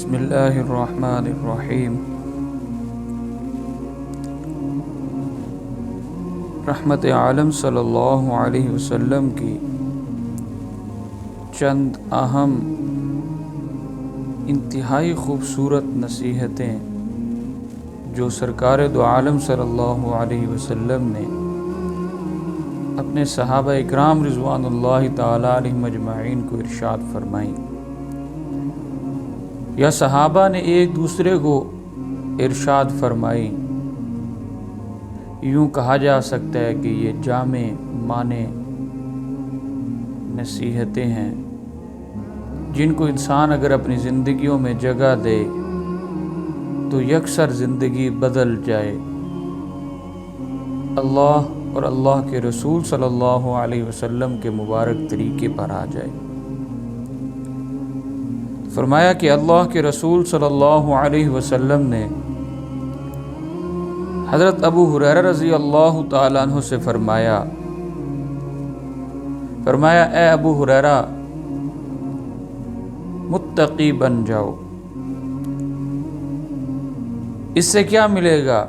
بسم اللہ الرحمن الرحیم۔ رحمت عالم صلی اللہ علیہ وسلم کی چند اہم انتہائی خوبصورت نصیحتیں جو سرکار دو عالم صلی اللہ علیہ وسلم نے اپنے صحابہ اکرام رضوان اللہ تعالی علیہم اجمعین کو ارشاد فرمائیں، یا صحابہ نے ایک دوسرے کو ارشاد فرمائی۔ یوں کہا جا سکتا ہے کہ یہ جامع معنی نصیحتیں ہیں جن کو انسان اگر اپنی زندگیوں میں جگہ دے تو یکسر زندگی بدل جائے، اللہ اور اللہ کے رسول صلی اللہ علیہ وسلم کے مبارک طریقے پر آ جائے۔ فرمایا کہ اللہ کے رسول صلی اللہ علیہ وسلم نے حضرت ابو ہریرہ رضی اللہ تعالیٰ عنہ سے فرمایا اے ابو ہریرہ، متقی بن جاؤ۔ اس سے کیا ملے گا؟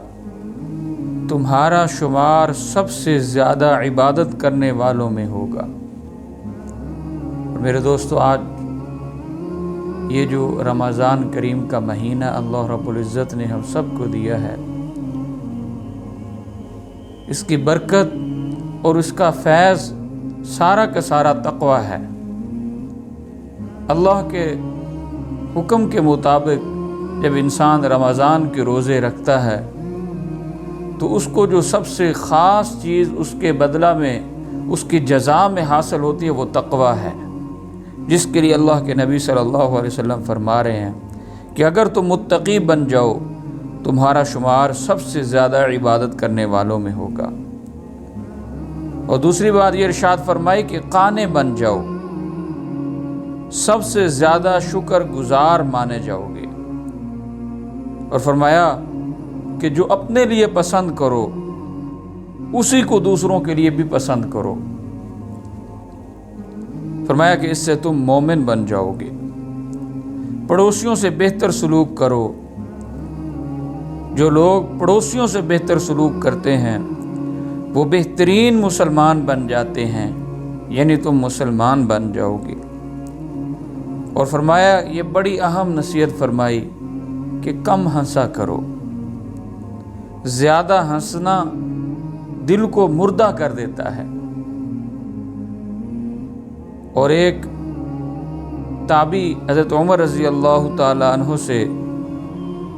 تمہارا شمار سب سے زیادہ عبادت کرنے والوں میں ہوگا۔ میرے دوستو، آج یہ جو رمضان کریم کا مہینہ اللہ رب العزت نے ہم سب کو دیا ہے، اس کی برکت اور اس کا فیض سارا کا سارا تقوی ہے۔ اللہ کے حکم کے مطابق جب انسان رمضان کے روزے رکھتا ہے تو اس کو جو سب سے خاص چیز اس کے بدلہ میں، اس کی جزا میں حاصل ہوتی ہے، وہ تقوی ہے، جس کے لیے اللہ کے نبی صلی اللہ علیہ وسلم فرما رہے ہیں کہ اگر تم متقی بن جاؤ تمہارا شمار سب سے زیادہ عبادت کرنے والوں میں ہوگا۔ اور دوسری بات یہ ارشاد فرمائی کہ قانع بن جاؤ، سب سے زیادہ شکر گزار مانے جاؤ گے۔ اور فرمایا کہ جو اپنے لیے پسند کرو اسی کو دوسروں کے لیے بھی پسند کرو۔ فرمایا کہ اس سے تم مومن بن جاؤ گے۔ پڑوسیوں سے بہتر سلوک کرو۔ جو لوگ پڑوسیوں سے بہتر سلوک کرتے ہیں وہ بہترین مسلمان بن جاتے ہیں، یعنی تم مسلمان بن جاؤ گے۔ اور فرمایا یہ بڑی اہم نصیحت فرمائی کہ کم ہنسا کرو۔ زیادہ ہنسنا دل کو مردہ کر دیتا ہے۔ اور ایک تابعی حضرت عمر رضی اللہ تعالی عنہ سے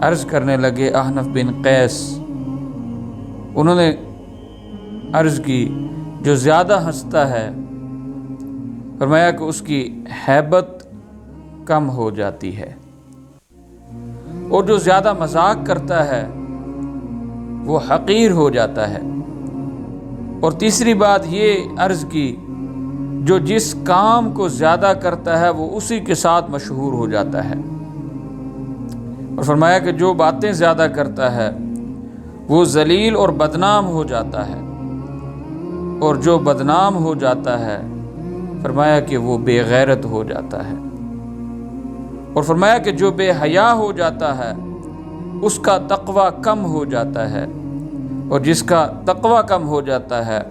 عرض کرنے لگے، احنف بن قیس، انہوں نے عرض کی جو زیادہ ہنستا ہے، فرمایا کہ اس کی ہیبت کم ہو جاتی ہے، اور جو زیادہ مذاق کرتا ہے وہ حقیر ہو جاتا ہے۔ اور تیسری بات یہ عرض کی، جو جس کام کو زیادہ کرتا ہے وہ اسی کے ساتھ مشہور ہو جاتا ہے۔ اور فرمایا کہ جو باتیں زیادہ کرتا ہے وہ ذلیل اور بدنام ہو جاتا ہے، اور جو بدنام ہو جاتا ہے فرمایا کہ وہ بے غیرت ہو جاتا ہے۔ اور فرمایا کہ جو بے حیا ہو جاتا ہے اس کا تقوی کم ہو جاتا ہے، اور جس کا تقوی کم ہو جاتا ہے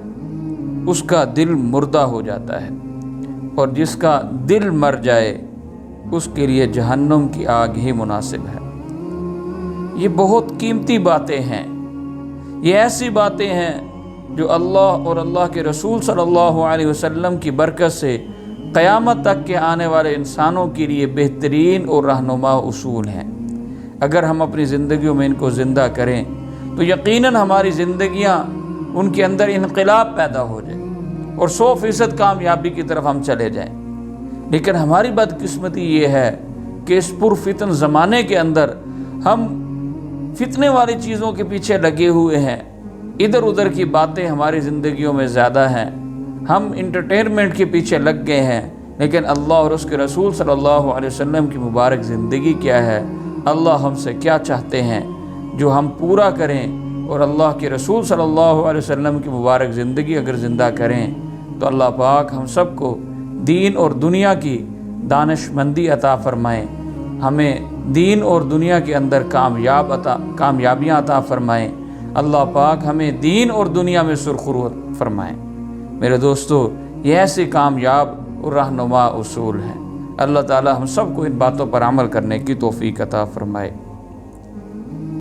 اس کا دل مردہ ہو جاتا ہے، اور جس کا دل مر جائے اس کے لیے جہنم کی آگ ہی مناسب ہے۔ یہ بہت قیمتی باتیں ہیں، یہ ایسی باتیں ہیں جو اللہ اور اللہ کے رسول صلی اللہ علیہ وسلم کی برکت سے قیامت تک کے آنے والے انسانوں کے لیے بہترین اور رہنما اصول ہیں۔ اگر ہم اپنی زندگیوں میں ان کو زندہ کریں تو یقیناً ہماری زندگیاں ان کے اندر انقلاب پیدا ہو جائے اور 100% کامیابی کی طرف ہم چلے جائیں۔ لیکن ہماری بدقسمتی یہ ہے کہ اس پرفتن زمانے کے اندر ہم فتنے والی چیزوں کے پیچھے لگے ہوئے ہیں، ادھر ادھر کی باتیں ہماری زندگیوں میں زیادہ ہیں، ہم انٹرٹینمنٹ کے پیچھے لگ گئے ہیں، لیکن اللہ اور اس کے رسول صلی اللہ علیہ وسلم کی مبارک زندگی کیا ہے، اللہ ہم سے کیا چاہتے ہیں جو ہم پورا کریں، اور اللہ کے رسول صلی اللہ علیہ وسلم کی مبارک زندگی اگر زندہ کریں تو اللہ پاک ہم سب کو دین اور دنیا کی دانش مندی عطا فرمائیں، ہمیں دین اور دنیا کے اندر کامیابیاں عطا فرمائیں۔ اللہ پاک ہمیں دین اور دنیا میں سرخرو فرمائیں۔ میرے دوستو، یہ ایسے کامیاب اور رہنما اصول ہیں۔ اللہ تعالی ہم سب کو ان باتوں پر عمل کرنے کی توفیق عطا فرمائے۔